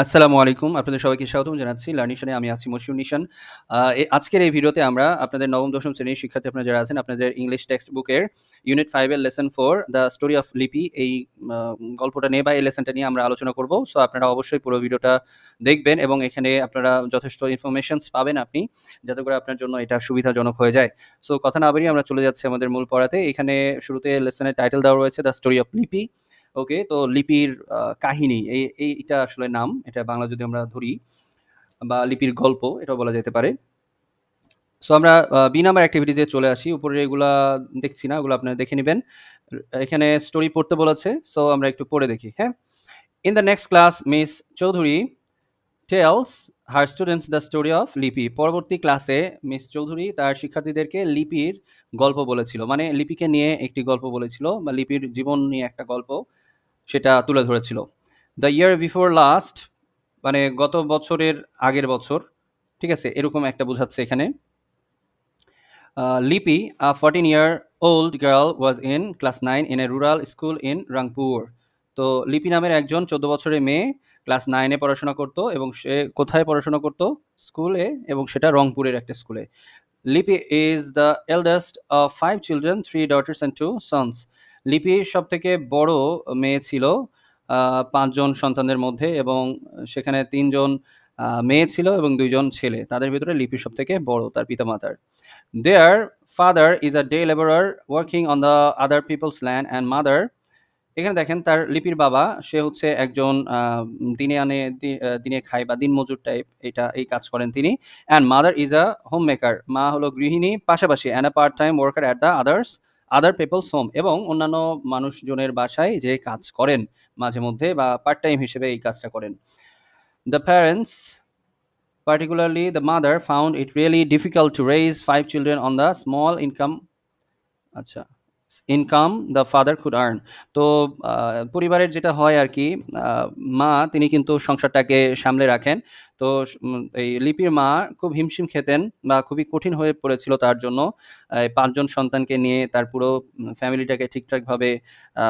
আসসালামু আলাইকুম। আপনাদের সবাইকে স্বাগতম জানাচ্ছি লার্নিশনে। আমি আছি মশিউর নিশান। আজকের এই ভিডিওতে আমরা আপনাদের ৯ম-১০ম শ্রেণীর শিক্ষার্থী আপনারা যারা আছেন, আপনাদের ইংলিশ টেক্সট বুকের ইউনিট 5 এর লেসন 4 দ্য স্টোরি অফ লিপি এই আ গল্পটা নিয়ে বা এই লেসনটা নিয়ে আমরা আলোচনা করব। সো আপনারা অবশ্যই পুরো ভিডিওটা দেখবেন এবং এখানে আপনারা যথেষ্ট ইনফরমেশনস পাবেন আপনি, যাতে করে আপনার জন্য এটা সুবিধাজনক হয়ে যায়। সো কথা না বাড়িয়ে আমরা চলে যাচ্ছি আমাদের মূল পড়াতে। এখানে শুরুতে লেসনের টাইটেল দেওয়া রয়েছে দ্য স্টোরি অফ লিপি। ওকে, তো লিপির কাহিনী এইটা আসলে নাম, এটা বাংলা যদি আমরা ধরি বা লিপির গল্প এটাও বলা যেতে পারে। সো আমরা বি নাম্বার অ্যাক্টিভিটিতে চলে আসি। উপরে এগুলা দেখছি না, ওগুলো আপনারা দেখে নেবেন। এখানে স্টোরি পড়তে বলেছে, সো আমরা একটু পড়ে দেখি। হ্যাঁ, in the next class Miss Chowdhury tells her students the story of Lipi. পরবর্তী ক্লাসে মিস চৌধুরী তার শিক্ষার্থীদেরকে লিপির গল্প বলেছিল, মানে লিপিকে নিয়ে একটি গল্প বলেছিল বা লিপির জীবন নিয়ে একটা গল্প সেটা তুলে ধরেছিল। দ্য ইয়ার বিফোর লাস্ট, মানে গত বছরের আগের বছর, ঠিক আছে, এরকম একটা বোঝাচ্ছে এখানে। লিপি, a 14-year-old girl was in class 9 in a rural school in Rangpur. তো লিপি নামের একজন 14 বছরের মেয়ে ক্লাস 9 এ পড়াশোনা করতো এবং সে কোথায় পড়াশোনা করতো? স্কুলে, এবং সেটা রংপুরের একটা স্কুলে। লিপি is the eldest of 5 children, 3 daughters and 2 sons. লিপি সবথেকে বড় মেয়ে ছিল 5 জন সন্তানদের মধ্যে, এবং সেখানে 3 জন মেয়ে ছিল এবং 2 জন ছেলে। তাদের ভিতরে লিপি সবথেকে বড় তার পিতামাতার। Their father is a day laborer working on the other people's land and mother, এখানে দেখেন তার লিপির বাবা সে হচ্ছে একজন দিনে আনে দিনে খায় বা দিনমজুর টাইপ এই কাজ করেন তিনি। And mother is a homemaker, মা হলো গৃহিণী, পাশাপাশি and a part time worker at the other people's home, এবং অন্যান্য মানুষজনের বাসায় যে কাজ করেন মাঝে মধ্যে বা পার্ট টাইম হিসেবে এই কাজটা করেন। The parents, particularly the mother, found it really difficult to raise 5 children on the small income, আচ্ছা, income the father could earn. তো পরিবারের যেটা হয় আর কি, মা তিনি কিন্তু সংসারটাকে সামলে রাখেন। তো এই লিপির মা খুব হিমশিম খেতেন বা খুবই কঠিন হয়ে পড়েছিল তার জন্য এই 5 জন সন্তানকে নিয়ে তার পুরো ফ্যামিলিটাকে ঠিকঠাকভাবে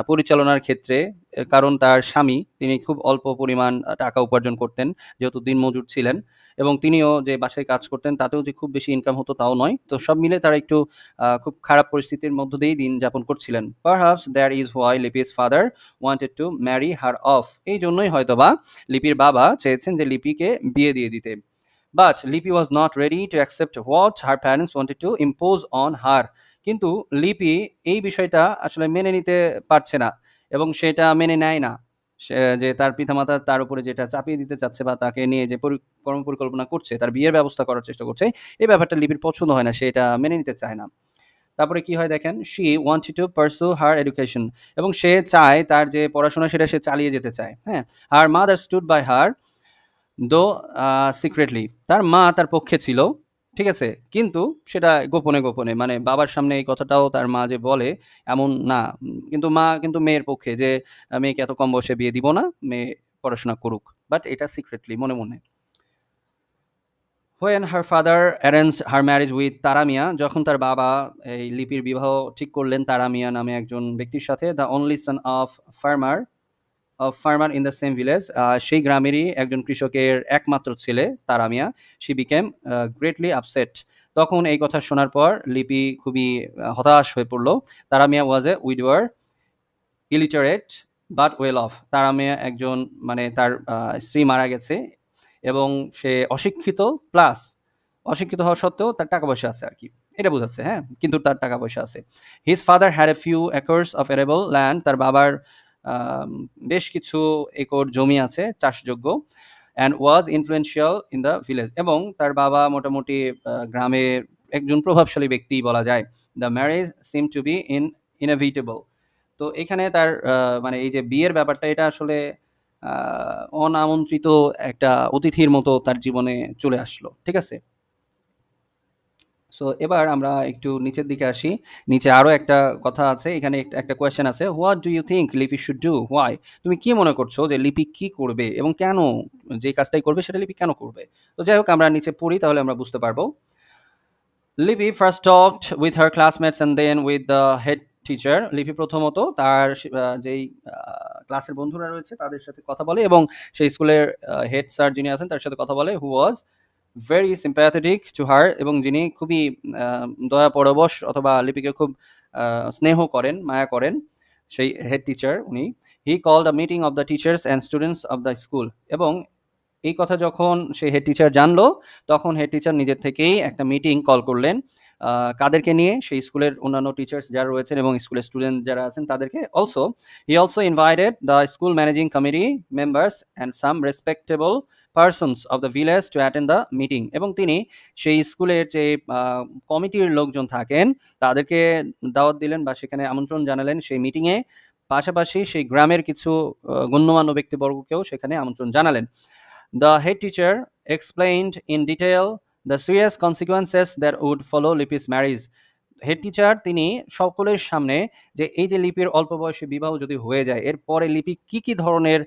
পরিচালনার ক্ষেত্রে। কারণ তার স্বামী তিনি খুব অল্প পরিমাণ টাকা উপার্জন করতেন, যেহেতু দিনমজুর ছিলেন, এবং তিনিও যে বাসায় কাজ করতেন তাতেও যে খুব বেশি ইনকাম হতো তাও নয়। তো সব মিলে তারা একটু খুব খারাপ পরিস্থিতির মধ্য দিয়েই দিন যাপন করছিলেন। Perhaps that is why Lipi's father wanted to marry her of, এই জন্যই হয়তোবা লিপির বাবা চেয়েছেন যে লিপিকে বিয়ে দিয়ে দিতে। বাট লিপি was not ready to accept what her parents wanted to impose on her. কিন্তু লিপি এই বিষয়টা আসলে মেনে নিতে পারছে না এবং সেটা মেনে নেয় না। যে তার পিতামাতা তার উপরে যেটা চাপিয়ে দিতে চাচ্ছে বা তাকে নিয়ে যে কর্ম পরিকল্পনা করছে, তার বিয়ের ব্যবস্থা করার চেষ্টা করছে, এই ব্যাপারটা লিপির পছন্দ হয় না, সে এটা মেনে নিতে চায় না। তারপরে কি হয় দেখেন, she wanted to পারসু her education, এবং সে চায় তার যে পড়াশোনা সেটা সে চালিয়ে যেতে চায়। হ্যাঁ, her mother stood by her though secretly, তার মা তার পক্ষে ছিল, ঠিক আছে, কিন্তু সেটা গোপনে গোপনে, মানে বাবার সামনে এই কথাটাও তার মা যে বলে এমন না, কিন্তু মা কিন্তু মেয়ের পক্ষে যে মেয়েকে এত কম বয়সে বিয়ে দিব না, মেয়ে পড়াশোনা করুক, বাট এটা সিক্রেটলি মনে মনে। When her father arranged her marriage with তারা মিয়া, যখন তার বাবা এই লিপির বিবাহ ঠিক করলেন তারা মিয়া নামে একজন ব্যক্তির সাথে, the only son of farmer in the same village, সেই গ্রামেরই একজন কৃষকের একমাত্র ছেলে তারা মিয়া, শি বিকেম গ্রেটলি আপসেট। তখন এই কথা শোনার পর লিপি খুবই হতাশ হয়ে পড়ল। তারা মিয়া ওয়াজ এ উইডোয়ার, ইলিটারেট বাট ওয়েল অফ। তারা মিয়া একজন, মানে তার স্ত্রী মারা গেছে এবং সে অশিক্ষিত, প্লাস অশিক্ষিত হওয়া সত্ত্বেও তার টাকা পয়সা আছে আর কি, এটা বোঝাচ্ছে। হ্যাঁ, কিন্তু তার টাকা পয়সা আছে। His father had a few acres of arable land, তার বাবার বেশ কিছু একর জমি আছে চাষযোগ্য। And was influential in the village, এবং তার বাবা মোটামুটি গ্রামের একজন প্রভাবশালী ব্যক্তি বলা যায়। The marriage seem to be inevitable. তো এখানে তার মানে এই যে বিয়ের ব্যাপারটা, এটা আসলে অনামন্ত্রিত একটা অতিথির মতো তার জীবনে চলে আসলো, ঠিক আছে। সো এবার আমরা একটু নিচের দিকে আসি। নিচে আরো একটা কথা আছে, এখানে একটা কোয়েশ্চেন আছে, হোয়াট ডু ইউ থিঙ্ক লিপি শুড ডু, হোয়াই, তুমি কি মনে করছো যে লিপি কি করবে এবং কেন, যে কাজটাই করবে সেটা লিপি কেন করবে। তো যাই হোক, আমরা নিচে পড়ি তাহলে আমরা বুঝতে পারবো। Lipi first talked with her classmates and then with the head teacher, Lipi প্রথমত তার যেই ক্লাসের বন্ধুরা রয়েছে তাদের সাথে কথা বলে এবং সেই স্কুলের হেড স্যার যিনি আছেন তার সাথে কথা বলে, who was very sympathetic to her, এবং যিনি খুবই দয়া পরবশ অথবা লিপিকে খুব স্নেহ করেন, মায়া করেন, সেই হেড টিচার উনি। He called a meeting of the teachers and students of the school, এবং এই কথা যখন সেই হেড টিচার জানলো তখন হেড টিচার নিজের থেকেই একটা মিটিং কল করলেন। কাদেরকে নিয়ে? সেই স্কুলের অন্যান্য টিচার্স যারা রয়েছেন এবং স্কুলের স্টুডেন্ট যারা আছেন তাদেরকে। He also invited the school managing committee members and some respectable persons of the village to attend the meeting, এবং তিনি সেই স্কুলের যে কমিটির লোকজন থাকেন তাদেরকে দাওয়াত দিলেন বা সেখানে আমন্ত্রণ জানালেন সেই মিটিংয়ে। পাশাপাশি সেই গ্রামের কিছু গণ্যমান্য ব্যক্তিবর্গকেও সেখানে আমন্ত্রণ জানালেন। The head teacher explained in detail the serious consequences that would follow Lipi's marriage. Head teacher তিনি সকলের সামনে যে এই যে লিপির অল্প বয়সে বিবাহ যদি হয়ে যায় এরপরে লিপি কি কি ধরনের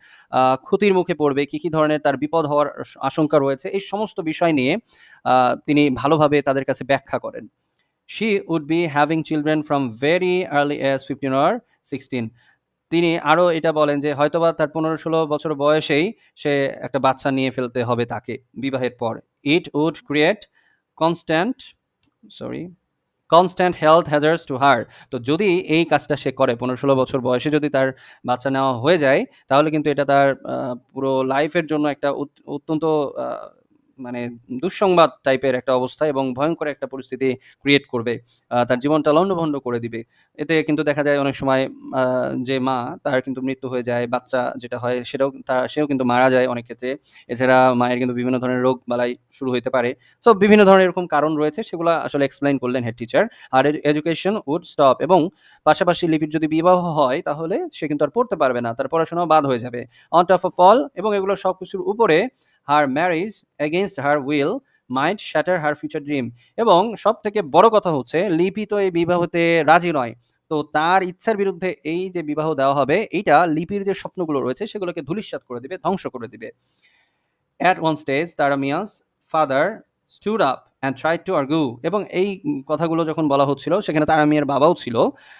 ক্ষতির মুখে পড়বে, কি কি ধরনের তার বিপদ হওয়ার আশঙ্কা রয়েছে, এই সমস্ত বিষয় নিয়ে তিনি ভালোভাবে তাদের কাছে ব্যাখ্যা করেন। She would be having children from very early age 15 or 16। তিনি আরো এটা বলেন যে হয়তোবা তার 15-16 বছর বয়সেই সে একটা বাচ্চা নিয়ে ফেলতে হবে তাকে বিবাহের পর। It would create constant constant health hazards to her. তো যদি এই কাজটা সে করে 15-16 বছর বয়সে যদি তার বাচ্চা নেওয়া হয়ে যায় তাহলে কিন্তু এটা তার পুরো লাইফের জন্য একটা অত্যন্ত মানে দুঃসংবাদ টাইপের একটা অবস্থা এবং ভয়ঙ্কর একটা পরিস্থিতি ক্রিয়েট করবে, তার জীবনটা লণ্ডভণ্ড করে দিবে। এতে কিন্তু দেখা যায় অনেক সময় যে মা তার কিন্তু মৃত্যু হয়ে যায়, বাচ্চা যেটা হয় সেও কিন্তু মারা যায় অনেক ক্ষেত্রে। এছাড়া মায়ের কিন্তু বিভিন্ন ধরনের রোগ বালাই শুরু হইতে পারে। তো বিভিন্ন ধরনের এরকম কারণ রয়েছে, সেগুলো আসলে এক্সপ্লেইন করলেন হেড টিচার। আর এডুকেশন উড স্টপ, এবং পাশাপাশি লিপির যদি বিবাহ হয় তাহলে সে কিন্তু আর পড়তে পারবে না, তার পড়াশোনাও বাদ হয়ে যাবে। অন টপ অফ অল, এবং এগুলো সব কিছুর উপরে her marriage against her will might shatter her future dream, এবং সব থেকে বড় কথা হচ্ছে লিপি তো এই বিবাহতে রাজি নয়। তো তার ইচ্ছার বিরুদ্ধে এই যে বিবাহ দেওয়া হবে এইটা লিপির যে স্বপ্নগুলো রয়েছে সেগুলোকে ধূলিসাৎ করে দিবে, ধ্বংস করে দিবে। At one stage, Taramia's father stood up and tried to argue, এবং এই কথাগুলো যখন বলা হচ্ছিল সেখানে তারামিয়ার বাবাও ছিল।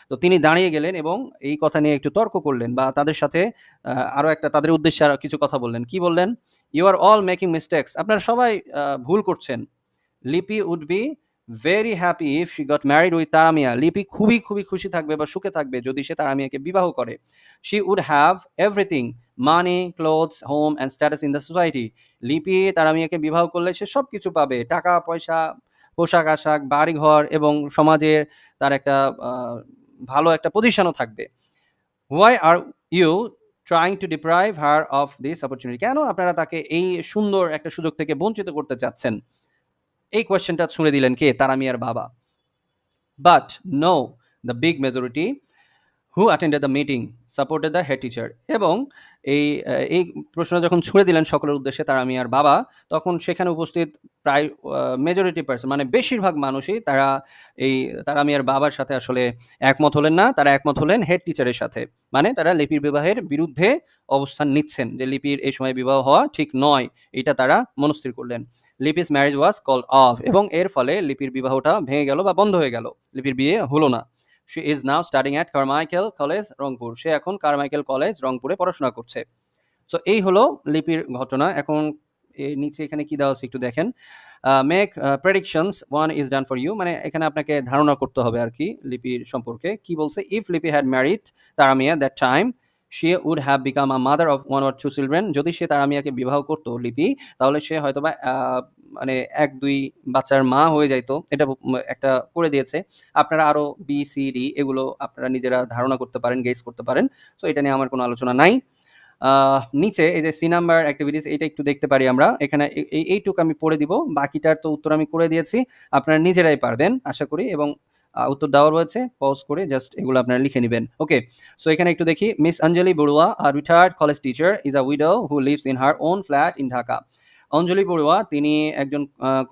তো তিনি দাঁড়িয়ে গেলেন এবং এই কথা নিয়ে একটু তর্ক করলেন বা তাদের সাথে আরো একটা তাদের উদ্দেশ্যে আরো কিছু কথা বললেন। কি বললেন? You are all making mistakes, আপনারা সবাই ভুল করছেন। Lipi would be very happy if she got married with Taramia, Lipi খুবই খুবই খুশি থাকবে বা সুখে থাকবে যদি সে তারামিয়াকে বিবাহ করে। She would have everything, money, clothes, home and status in the society, Lipi তারামিয়াকে বিবাহ করলে সে সব কিছু পাবে, টাকা পয়সা, পোশাক আশাক, বাড়িঘর, এবং সমাজের তার একটা ভালো একটা পজিশনও থাকবে। Why are you trying to deprive her of this opportunity, কেন আপনারা তাকে এই সুন্দর একটা সুযোগ থেকে বঞ্চিত করতে চাচ্ছেন? এই কোয়েশ্চেনটা ছুঁড়ে দিলেন কে? তারামিয়ার বাবা। But no, the big majority who attended the meeting supported the head teacher, এবং এই প্রশ্নটা যখন ছুঁড়ে দিলেন সকলের উদ্দেশ্যে তারামিয়ার বাবা, তখন সেখানে উপস্থিত প্রায় মেজরিটি পার্সন মানে বেশিরভাগ মানুষই তারা এই তারামিয়ার বাবার সাথে আসলে একমত হলেন না, তারা একমত হলেন হেড টিচারের সাথে। মানে তারা লিপির বিবাহের বিরুদ্ধে অবস্থান নিচ্ছেন, যে লিপির এই সময় বিবাহ হওয়া ঠিক নয়, এটা তারা মনস্থির করলেন। Lipi's marriage was called off, এবং এর ফলে লিপির বিবাহটা ভেঙে গেল বা বন্ধ হয়ে গেল, লিপির বিয়ে হলো না। She is now studying at Carmichael College, Rangpur. সে এখন কারমাইকেল কলেজ রংপুরে পড়াশোনা করছে। সো এই হলো লিপির ঘটনা। এখন নিচে এখানে কি দেওয়া আছে একটু দেখেন। Make predictions, one is done for you, মানে এখানে আপনাকে ধারণা করতে হবে আর কি লিপির সম্পর্কে। কি বলছে? ইফ লিপি had married Taramia that time she would have become a mother of 1 or 2 children, যদি সে তারামিয়াকে বিবাহ করতো লিপি তাহলে সে হয়তোবা মানে 1-2 বাচ্চার মা হয়ে যাইতো। এটা একটা করে দিয়েছে। আপনারা আরো বি সি ডি এগুলো আপনারা নিজেরা ধারণা করতে পারেন, গেস করতে পারেন। সো এটা নিয়ে আমার কোনো আলোচনা নাই। নিচে এই যে সি নাম্বার অ্যাক্টিভিটিস, এটা একটু দেখতে পারি আমরা এখানে। এইটুকু আমি পড়ে দিব, বাকিটার তো উত্তর আমি করে দিয়েছি, আপনারা নিজেরাই পারবেন আশা করি, এবং উত্তর দেওয়া রয়েছে, পজ করে জাস্ট এগুলো আপনারা লিখে নেবেন। ওকে, সো এখানে একটু দেখি। Miss Anjali Barua, a retired college teacher, is a widow who lives in her own flat in Dhaka. Anjali Barua তিনি একজন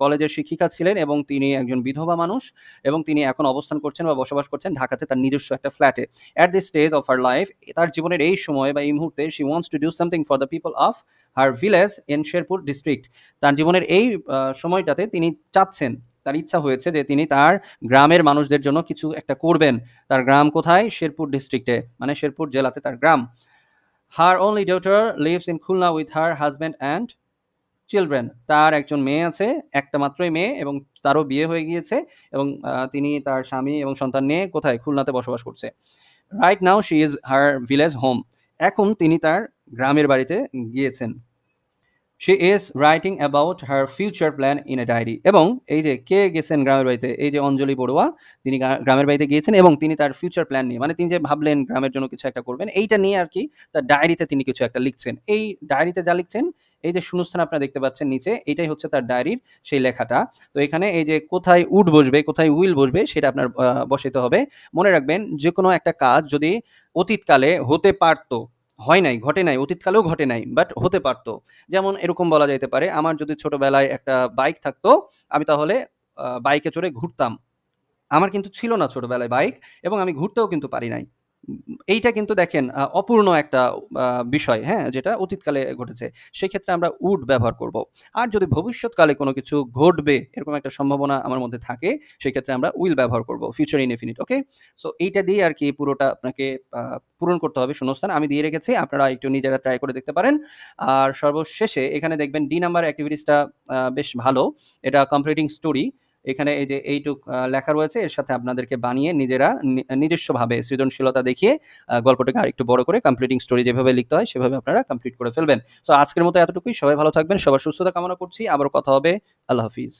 কলেজের শিক্ষিকা ছিলেন এবং তিনি একজন বিধবা মানুষ, এবং তিনি এখন অবস্থান করছেন বা বসবাস করছেন ঢাকাতে তার নিজস্ব একটা ফ্ল্যাটে। At this stage of her life, তার জীবনের এই সময় বা এই মুহূর্তে, she wants to do something for the people of her village in Sherpur district. তার জীবনের এই সময়টাতে তিনি চাচ্ছেন তার ইচ্ছা হয়েছে যে তিনি তার গ্রামের মানুষদের জন্য কিছু একটা করবেন। তার গ্রাম কোথায়? শেরপুর ডিস্ট্রিক্টে, মানে শেরপুর জেলাতে তার গ্রাম। Her only daughter lives in Khulna with her husband and children. তার একজন মেয়ে আছে, একটা মাত্রই মেয়ে, এবং তারও বিয়ে হয়ে গিয়েছে, এবং তিনি তার স্বামী এবং সন্তান নিয়ে কোথায়? খুলনাতে বসবাস করছে। Right now she is her village home. এখন তিনি তার গ্রামের বাড়িতে গিয়েছেন। She is writing about her future plan in a diary. এবং এই যে কে গেছেন গ্রামের বাড়িতে? এই যে অঞ্জলি বড়ুয়া, তিনি গ্রামের বাড়িতে গিয়েছেন এবং তিনি তার ফিউচার প্ল্যান নিয়ে, মানে তিনি যে ভাবলেন গ্রামের জন্য কিছু একটা করবেন, এইটা নিয়ে আর কি তার ডায়েরিতে তিনি কিছু একটা লিখছেন। এই ডায়েরিতে যা লিখছেন, এই যে শূন্যস্থান আপনারা দেখতে পাচ্ছেন নিচে, এইটাই হচ্ছে তার ডায়েরির সেই লেখাটা। তো এখানে এই যে কোথায় উড বসবে, কোথায় উইল বসবে, সেটা আপনার বসাইতে হবে। মনে রাখবেন, যে কোনো একটা কাজ যদি অতীতকালে হতে পারতো, হয় নাই, ঘটে নাই, অতীতকালেও ঘটে নাই, বাট হতে পারতো। যেমন এরকম বলা যাইতে পারে, আমার যদি ছোটবেলায় একটা বাইক থাকতো, আমি তাহলে বাইকে চড়ে ঘুরতাম। আমার কিন্তু ছিল না ছোটবেলায় বাইক, এবং আমি ঘুরতেও কিন্তু পারি নাই। এইটা কিন্তু দেখেন অপূর্ণ একটা বিষয়, হ্যাঁ? যেটা অতীতকালে ঘটেছে। সেক্ষেত্রে আমরা উড ব্যবহার করব। আর যদি ভবিষ্যৎকালে কোনো কিছু ঘটবে, এরকম একটা সম্ভাবনা আমার মধ্যে থাকে, সেক্ষেত্রে আমরা উইল ব্যবহার করব। ফিউচার ইনডেফিনিট, ওকে? সো এইটা দিয়ে আরকি পুরোটা আপনাকে পূরণ করতে হবে শূন্যস্থান। আমি দিয়ে রেখেছি, আপনারা একটু নিজেরা ট্রাই করে দেখতে পারেন। আর সর্বশেষে এখানে দেখবেন ডি নাম্বার এক্টিভিটিসটা বেশ ভালো। এটা কমপ্লিটিং স্টোরি। এখানে এই যে এইটুক লেখা রয়েছে, এর সাথে আপনাদেরকে বানিয়ে নিজেরা নিজস্বভাবে সৃজনশীলতা দেখিয়ে গল্পটাকে আরেকটু বড় করে কমপ্লিটিং স্টোরি যেভাবে লিখতে হয় সেভাবে আপনারা কমপ্লিট করে ফেলবেন। সো আজকের মতো এতটুকুই। সবাই ভালো থাকবেন। সবার সুস্থতা কামনা করছি। আবারও কথা হবে। আল্লাহ হাফিজ।